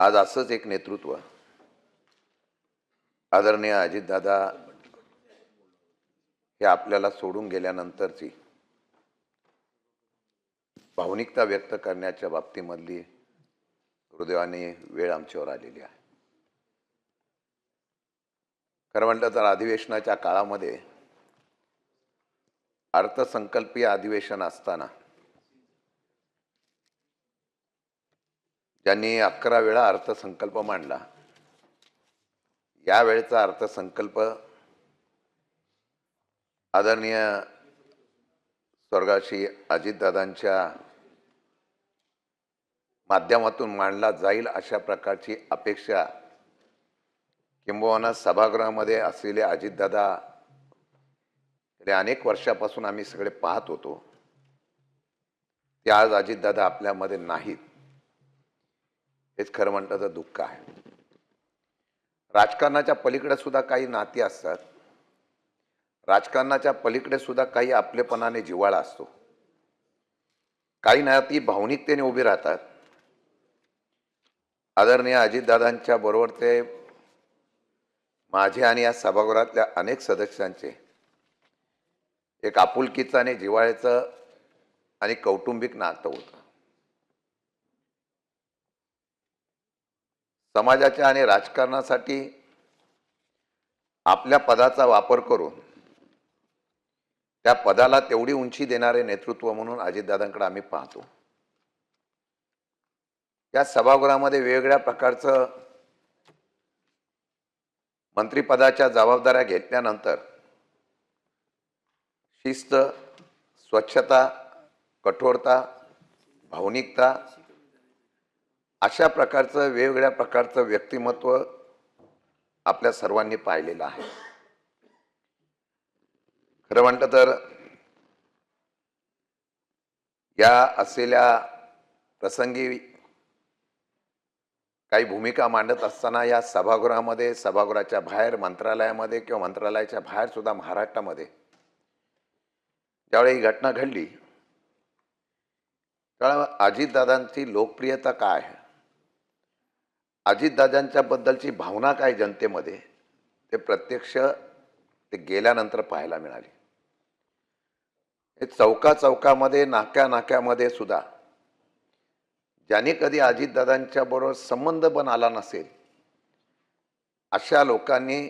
आज असंच एक नेतृत्व आदरणीय अजितदादा हे आपल्याला सोडून गेल्यानंतरची भावनिकता व्यक्त करण्याच्या बाबतीमधली दुर्दैवाने वेळ आमच्यावर आलेली आहे. खरं म्हटलं तर अधिवेशनाच्या काळामध्ये अर्थसंकल्पीय अधिवेशन असताना ज्यांनी 11 वेळा अर्थसंकल्प मांडला, यावेळेचा अर्थसंकल्प आदरणीय स्वर्गीय अजितदादांच्या माध्यमातून मांडला जाईल अशा प्रकारची अपेक्षा किंबहुना सभागृहामध्ये असलेले अजितदादा गेल्या अनेक वर्षापासून आम्ही सगळे पाहत होतो. ते आज अजितदादा आपल्यामध्ये नाहीत, हेच खरं म्हटलं तर दुःख आहे. राजकारणाच्या पलीकडे सुद्धा काही नाती असतात. राजकारणाच्या पलीकडे सुद्धा काही आपलेपणाने जिव्हाळा असतो. काही नाती भावनिकतेने उभी राहतात. आदरणीय अजितदादांच्या बरोबर ते माझे आणि या सभागृहातल्या अनेक सदस्यांचे एक आपुलकीचं आणि जिव्हाळ्याचं आणि कौटुंबिक नातं होतं. समाजाच्या आणि राजकारणासाठी आपल्या पदाचा वापर करून त्या पदाला तेवढी उंची देणारे नेतृत्व म्हणून अजितदादांकडे आम्ही पाहतो. या सभागृहामध्ये वेगवेगळ्या प्रकारचं मंत्रिपदाच्या जबाबदाऱ्या घेतल्यानंतर शिस्त, स्वच्छता, कठोरता, भावनिकता अशा प्रकारचं वेगवेगळ्या प्रकारचं व्यक्तिमत्व आपल्या सर्वांनी पाहिलेलं आहे. खरं म्हटलं तर या असलेल्या प्रसंगी काही भूमिका मांडत असताना या सभागृहामध्ये, सभागृहाच्या बाहेर, मंत्रालयामध्ये किंवा मंत्रालयाच्या बाहेर सुद्धा महाराष्ट्रामध्ये ज्यावेळी ही घटना घडली त्यावेळी अजितदादांची लोकप्रियता काय आहे, अजितदादांच्या बद्दलची भावना काय जनतेमध्ये, ते प्रत्यक्ष ते गेल्यानंतर पाहायला मिळाली. चौकामध्ये, नाक्यामध्ये सुद्धा ज्याने कधी अजितदादांच्या बरोबर संबंध पण आला नसेल अशा लोकांनी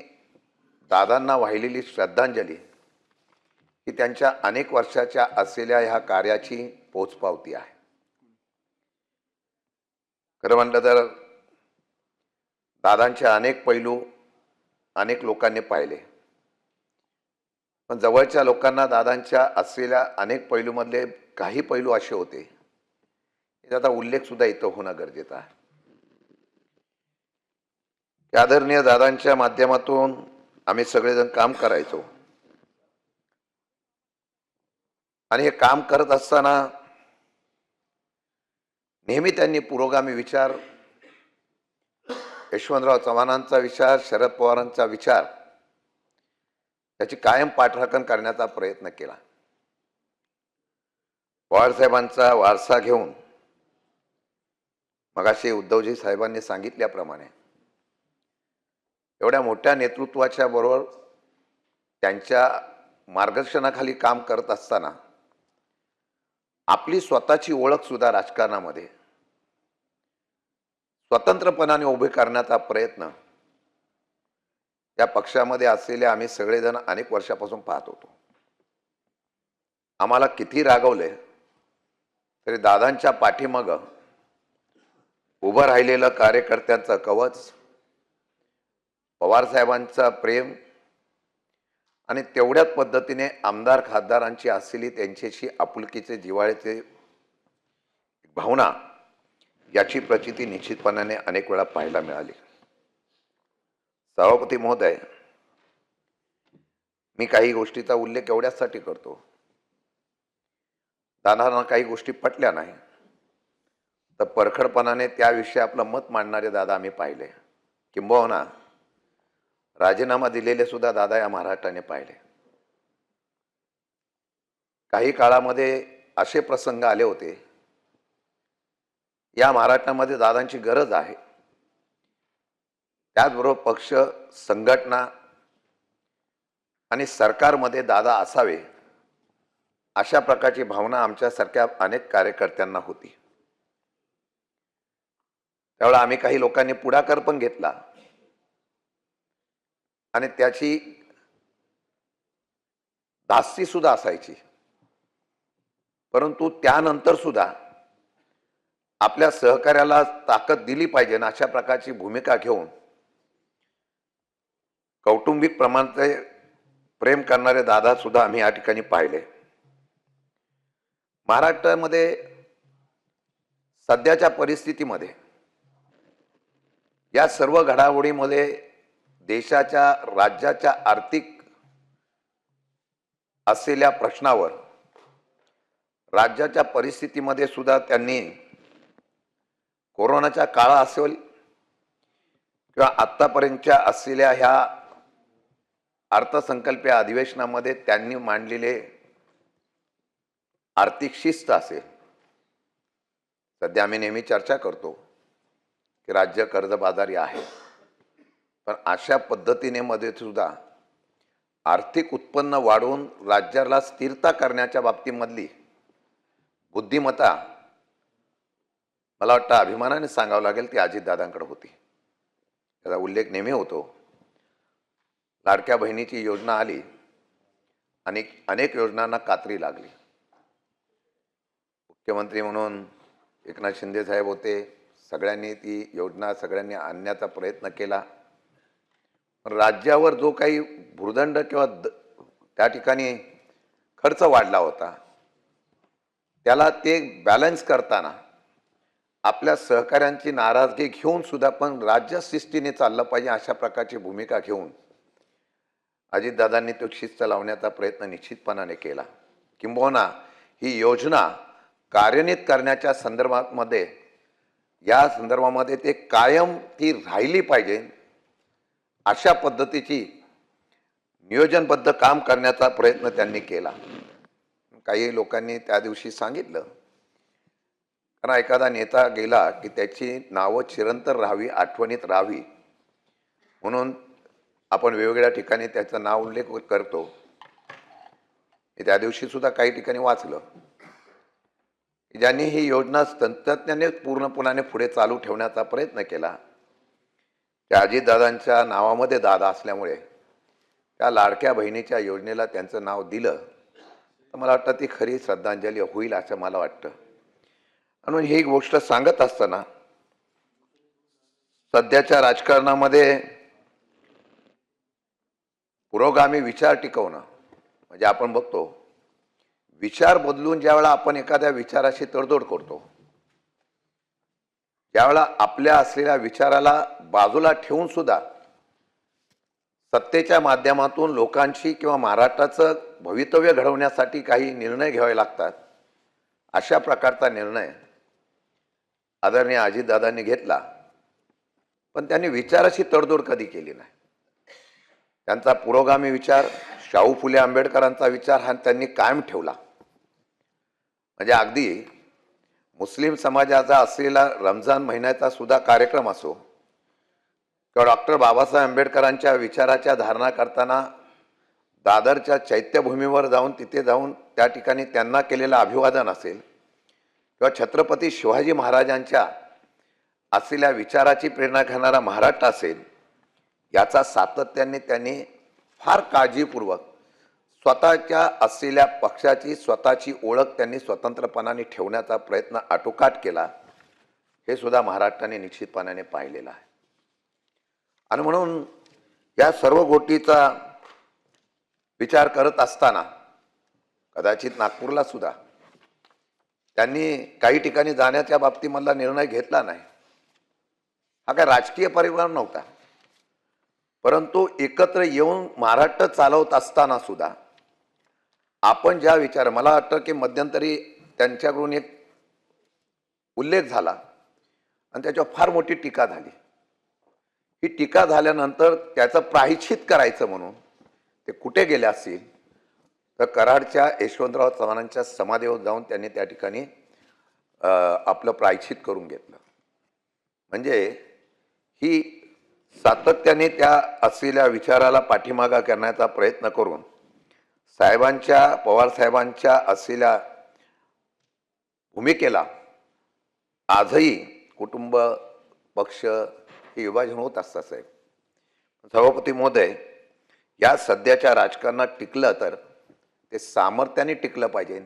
दादांना वाहिलेली श्रद्धांजली ही त्यांच्या अनेक वर्षाच्या असलेल्या ह्या कार्याची पोचपावती आहे. खरं म्हटलं तर दादांचे अनेक पैलू अनेक लोकांनी पाहिले, पण जवळच्या लोकांना दादांच्या असलेल्या अनेक पैलूमधले काही पैलू असे होते त्याचा उल्लेख सुद्धा इथं होणं गरजेचं आहे. आदरणीय दादांच्या माध्यमातून आम्ही सगळेजण काम करायचो आणि हे काम करत असताना नेहमी त्यांनी पुरोगामी विचार, यशवंतराव चव्हाणांचा विचार, शरद पवारांचा विचार त्याची कायम पाठराखण करण्याचा प्रयत्न केला. पवार साहेबांचा वारसा घेऊन मगाशी उद्धवजी साहेबांनी सांगितल्याप्रमाणे एवढ्या मोठ्या नेतृत्वाच्या बरोबर त्यांच्या मार्गदर्शनाखाली काम करत असताना आपली स्वतःची ओळख सुद्धा राजकारणामध्ये स्वतंत्रपणाने उभे करण्याचा प्रयत्न या पक्षामध्ये असलेले आम्ही सगळेजण अनेक वर्षापासून पाहत होतो. आम्हाला किती रागवले तरी दादांच्या पाठीमागं उभं राहिलेलं कार्यकर्त्यांचं कवच, पवार साहेबांचा प्रेम आणि तेवढ्याच पद्धतीने आमदार खासदारांची असलेली त्यांच्याशी आपुलकीचे जिव्हाळ्याचे भावना याची प्रचिती निश्चितपणाने अनेक वेळा पाहायला मिळाली. सभापती महोदय, मी काही गोष्टीचा उल्लेख एवढ्यासाठी करतो, दादांना काही गोष्टी पटल्या नाही तर परखडपणाने त्याविषयी आपलं मत मांडणारे दादा आम्ही पाहिले, किंबहुना राजीनामा दिलेले सुद्धा दादा या महाराष्ट्राने पाहिले. काही काळामध्ये असे प्रसंग आले होते, या महाराष्ट्रामध्ये दादांची गरज आहे त्याचबरोबर पक्ष, संघटना आणि सरकारमध्ये दादा असावे अशा प्रकारची भावना आमच्यासारख्या अनेक कार्यकर्त्यांना होती. त्यावेळेला आम्ही काही लोकांनी पुढाकार पण घेतला आणि त्याची धास्ती सुद्धा असायची. परंतु त्यानंतर सुद्धा आपल्या सहकार्याला ताकद दिली पाहिजे ना अशा प्रकारची भूमिका घेऊन कौटुंबिक प्रमाणात प्रेम करणारे दादा सुद्धा आम्ही या ठिकाणी पाहिले. महाराष्ट्रामध्ये सध्याच्या परिस्थितीमध्ये या सर्व घडामोडीमध्ये देशाच्या, राज्याच्या आर्थिक असलेल्या प्रश्नावर, राज्याच्या परिस्थितीमध्ये सुद्धा त्यांनी कोरोनाच्या काळ असेल किंवा आत्तापर्यंतच्या असलेल्या ह्या अर्थसंकल्पीय अधिवेशनामध्ये त्यांनी मांडलेले आर्थिक शिस्त असेल. सध्या आम्ही नेहमी चर्चा करतो की राज्य कर्जबाजारी आहे, पण अशा पद्धतीने मध्ये सुद्धा आर्थिक उत्पन्न वाढवून राज्याला स्थिरता करण्याच्या बाबतीमधली बुद्धिमत्ता मला वाटतं अभिमानाने सांगावं लागेल ती अजितदादांकडे होती. त्याचा उल्लेख नेहमी होतो. लाडक्या बहिणीची योजना आली आणि अनेक योजनांना कात्री लागली. मुख्यमंत्री म्हणून एकनाथ शिंदे साहेब होते. सगळ्यांनी ती योजना सगळ्यांनी आणण्याचा प्रयत्न केला. राज्यावर जो काही भुर्दंड किंवा त्या ठिकाणी खर्च वाढला होता त्याला ते बॅलन्स करताना आपल्या सहकाऱ्यांची नाराजगी घेऊन सुद्धा पण राज्य शिस्तीने चाललं पाहिजे अशा प्रकारची भूमिका घेऊन अजितदादांनी तो शिस्त लावण्याचा प्रयत्न निश्चितपणाने केला. किंबहुना ही योजना कार्यान्वित करण्याच्या संदर्भामध्ये या संदर्भामध्ये ते कायम ती राहिली पाहिजे अशा पद्धतीची नियोजनबद्ध काम करण्याचा प्रयत्न त्यांनी केला. काही लोकांनी त्या दिवशी सांगितलं, कारण एखादा नेता गेला की त्याची नावं चिरंतर राहावी, आठवणीत राहावी म्हणून आपण वेगवेगळ्या ठिकाणी त्याचं नाव उल्लेख करतो. त्या दिवशी सुद्धा काही ठिकाणी वाचलं की ज्यांनी ही योजना तंत्रज्ञाने पूर्णपणाने पुढे चालू ठेवण्याचा प्रयत्न केला. त्या अजितदादांच्या नावामध्ये दादा असल्यामुळे त्या लाडक्या बहिणीच्या योजनेला त्यांचं नाव दिलं तर मला वाटतं ती खरी श्रद्धांजली होईल असं मला वाटतं. म्हणून ही गोष्ट सांगत असताना सध्याच्या राजकारणामध्ये पुरोगामी विचार टिकवणं म्हणजे आपण बघतो विचार बदलून ज्यावेळेला आपण एखाद्या विचाराशी तडजोड करतो, त्यावेळेला आपल्या असलेल्या विचाराला बाजूला ठेवून सुद्धा सत्तेच्या माध्यमातून लोकांशी किंवा महाराष्ट्राचं भवितव्य घडवण्यासाठी काही निर्णय घ्यावे लागतात. अशा प्रकारचा निर्णय आदरणीय अजितदादांनी घेतला, पण त्यांनी विचाराशी तडजोड कधी केली नाही. त्यांचा पुरोगामी विचार, शाहू फुले आंबेडकरांचा विचार हा त्यांनी कायम ठेवला. म्हणजे अगदी मुस्लिम समाजाचा असलेला रमजान महिन्याचा सुद्धा कार्यक्रम असो किंवा डॉक्टर बाबासाहेब आंबेडकरांच्या विचाराच्या धारणा करताना दादरच्या चैत्यभूमीवर जाऊन तिथे जाऊन त्या ठिकाणी त्यांना केलेलं अभिवादन असेल किंवा छत्रपती शिवाजी महाराजांच्या असलेल्या विचाराची प्रेरणा घेणारा महाराष्ट्र असेल, याचा सातत्याने त्यांनी फार काळजीपूर्वक स्वतःच्या असलेल्या पक्षाची स्वतःची ओळख त्यांनी स्वतंत्रपणाने ठेवण्याचा प्रयत्न आटोकाट केला. हे सुद्धा महाराष्ट्राने निश्चितपणाने पाहिलेलं आहे. आणि म्हणून या सर्व गोष्टीचा विचार करत असताना कदाचित नागपूरला सुद्धा त्यांनी काही ठिकाणी जाण्याच्या बाबतीमधला निर्णय घेतला नाही. हा काय राजकीय परिवार नव्हता, परंतु एकत्र येऊन महाराष्ट्र चालवत असताना सुद्धा आपण ज्या विचार, मला वाटतं की मध्यंतरी त्यांच्याकडून एक उल्लेख झाला आणि त्याच्यावर फार मोठी टीका झाली. ही टीका झाल्यानंतर त्याचं प्रायश्चित करायचं म्हणून ते कुठे गेले असतील तर कराडच्या यशवंतराव चव्हाणांच्या समाधीवर जाऊन त्यांनी त्या ठिकाणी आपलं प्रायश्चित करून घेतलं. म्हणजे ही सातत्याने त्या असलेल्या विचाराला पाठीमागा करण्याचा प्रयत्न करून पवार साहेबांच्या असलेल्या भूमिकेला आजही कुटुंब पक्ष हे विभाजन होत असतात साहेब. सभापती महोदय, या सध्याच्या राजकारणात टिकलं तर ते सामर्थ्याने टिकलं पाहिजे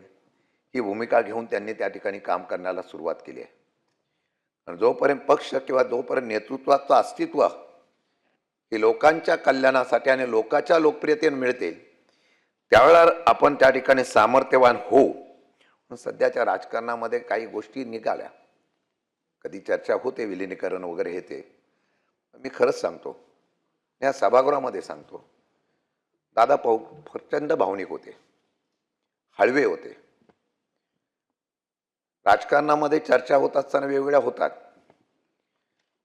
ही भूमिका घेऊन त्यांनी त्या ठिकाणी काम करण्याला सुरुवात केली आहे. आणि जोपर्यंत पक्ष किंवा जोपर्यंत नेतृत्वाचं अस्तित्व हे लोकांच्या कल्याणासाठी आणि लोकांच्या लोकप्रियतेने मिळते त्यावेळेला आपण त्या ठिकाणी सामर्थ्यवान होऊ. सध्याच्या राजकारणामध्ये काही गोष्टी निघाल्या, कधी चर्चा होते विलिनीकरण वगैरे हे ते. मी खरंच सांगतो, या सभागृहामध्ये सांगतो, दादा प्रचंड भावनिक होते, हळवे होते. राजकारणामध्ये चर्चा होत असताना वेगवेगळ्या होतात,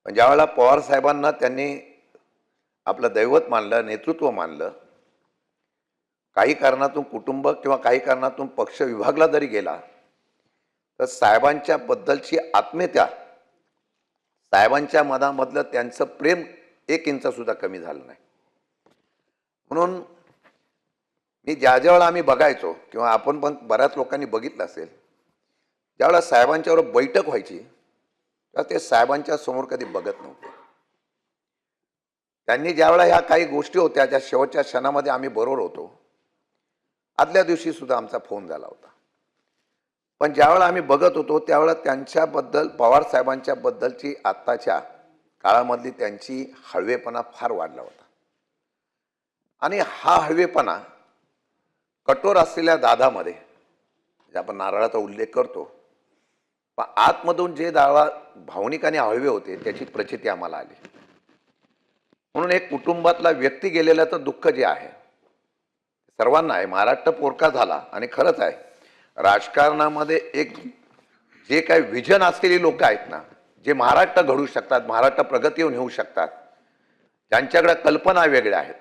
पण ज्यावेळेला पवार साहेबांना त्यांनी आपलं दैवत मानलं, नेतृत्व मानलं, काही कारणातून कुटुंब किंवा काही कारणातून पक्ष विभागला जरी गेला तर साहेबांच्या बद्दलची आत्मीयता, साहेबांच्या मनामधलं त्यांचं प्रेम 1 इंच सुद्धा कमी झालं नाही. म्हणून मी ज्यावेळेला आम्ही बघायचो किंवा आपण पण बऱ्याच लोकांनी बघितलं असेल, ज्यावेळेला साहेबांच्यावर बैठक व्हायची तेव्हा ते साहेबांच्या समोर कधी बघत नव्हते. त्यांनी ज्यावेळेला ह्या काही गोष्टी होत्या ज्या शेवटच्या क्षणामध्ये आम्ही बरोबर होतो, आदल्या दिवशी सुद्धा आमचा फोन झाला होता, पण ज्यावेळेला आम्ही बघत होतो त्यावेळेला त्यांच्याबद्दल, पवार साहेबांच्या बद्दलची आत्ताच्या काळामधली त्यांची हळवेपणा फार वाढला होता. आणि हा हळवेपणा कठोर असलेल्या दादामध्ये, जे आपण नारळाचा उल्लेख करतो, पण आतमधून जे दादा भावनिक आणि हळवे होते त्याची प्रचिती आम्हाला आली. म्हणून एक कुटुंबातला व्यक्ती गेलेल्याचं दुःख जे आहे सर्वांना आहे. महाराष्ट्र पोरका झाला आणि खरंच आहे, राजकारणामध्ये एक जे काही विजन असलेली लोक आहेत ना, जे महाराष्ट्र घडवू शकतात, महाराष्ट्र प्रगतीवर नेऊ शकतात, ज्यांच्याकडे कल्पना वेगळ्या आहेत,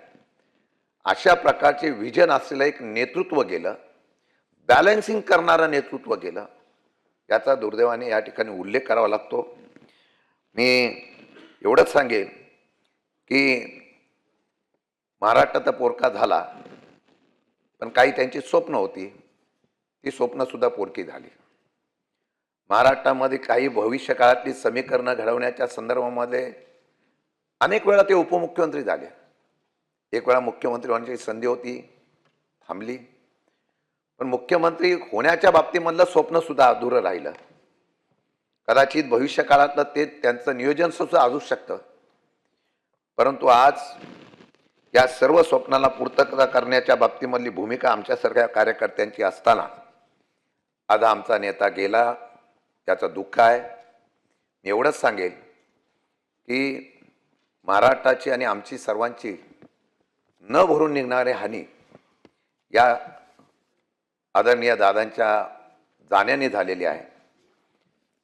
अशा प्रकारचे विजन असलेलं एक नेतृत्व गेलं, बॅलन्सिंग करणारं नेतृत्व गेलं, याचा दुर्दैवाने या ठिकाणी उल्लेख करावा लागतो. मी एवढंच सांगेन की महाराष्ट्र तर पोरका झाला, पण काही त्यांची स्वप्न होती, ती स्वप्नसुद्धा पोरकी झाली. महाराष्ट्रामध्ये काही भविष्य काळातली समीकरणं घडवण्याच्या संदर्भामध्ये अनेक वेळा ते उपमुख्यमंत्री झाले. एक वेळा मुख्यमंत्री होण्याची संधी होती, थांबली. पण मुख्यमंत्री होण्याच्या बाबतीमधलं स्वप्नसुद्धा अधुरं राहिलं. कदाचित भविष्य काळातलं ते त्यांचं नियोजन सुद्धा असू शकतं, परंतु आज या सर्व स्वप्नाला पूर्तता करण्याच्या बाबतीमधली भूमिका आमच्यासारख्या कार्यकर्त्यांची असताना आज आमचा नेता गेला, त्याचं दुःख आहे. मी एवढंच सांगेन की महाराष्ट्राची आणि आमची सर्वांची न भरून निघणारे हानी या आदरणीय दादांच्या जाण्याने झालेली आहे.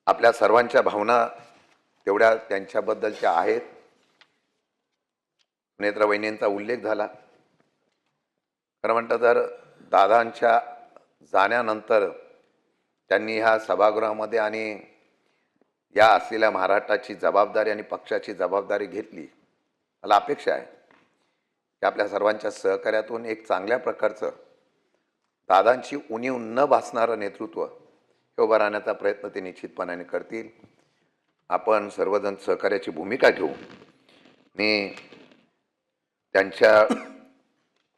आपल्या सर्वांच्या भावना तेवढ्या त्यांच्याबद्दलच्या आहेत. नेत्रवहिनींचा उल्लेख झाला. खरं म्हणतं तर दादांच्या जाण्यानंतर त्यांनी ह्या सभागृहामध्ये आणि या असलेल्या महाराष्ट्राची जबाबदारी आणि पक्षाची जबाबदारी घेतली. मला अपेक्षा आहे की आपल्या सर्वांच्या सहकार्यातून एक चांगल्या प्रकारचं दादांची उणीव न भासणारं नेतृत्व हे उभं राहण्याचा प्रयत्न ते निश्चितपणाने करतील. आपण सर्वजण सहकार्याची भूमिका घेऊ. मी त्यांच्या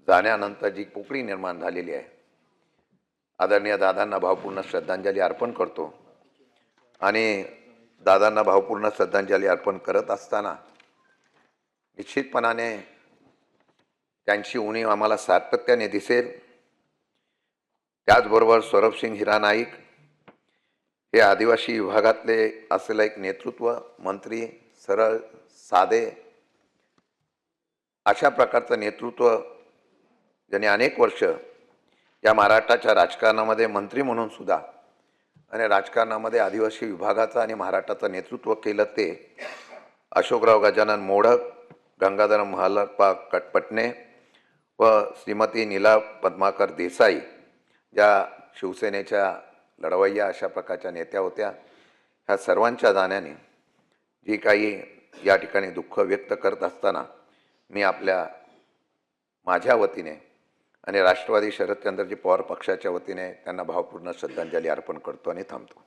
जाण्यानंतर जी पोकळी निर्माण झालेली आहे, आदरणीय दादांना भावपूर्ण श्रद्धांजली अर्पण करतो. आणि दादांना भावपूर्ण श्रद्धांजली अर्पण करत असताना निश्चितपणाने त्यांची उणीव आम्हाला सातत्याने दिसेल. त्याचबरोबर सौरभसिंग हिरानाईक हे आदिवासी विभागातले असलेलं एक नेतृत्व, मंत्री, सरळ साधे, अशा प्रकारचं नेतृत्व ज्यांनी अनेक वर्ष या महाराष्ट्राच्या राजकारणामध्ये मंत्री म्हणून सुद्धा आणि राजकारणामध्ये आदिवासी विभागाचं आणि महाराष्ट्राचं नेतृत्व केलं, ते अशोकराव गजानन मोडक, गंगाधर महालप्पा कटपटणे व श्रीमती नीला पद्माकर देसाई, ज्या शिवसेनेच्या लढवय्या अशा प्रकारच्या नेत्या होत्या. ह्या सर्वांच्या जाण्याने जी काही या ठिकाणी दुःख व्यक्त करत असताना मी माझ्या वतीने आणि राष्ट्रवादी शरदचंद्रजी पवार पक्षाच्या वतीने त्यांना भावपूर्ण श्रद्धांजली अर्पण करतो आणि थांबतो.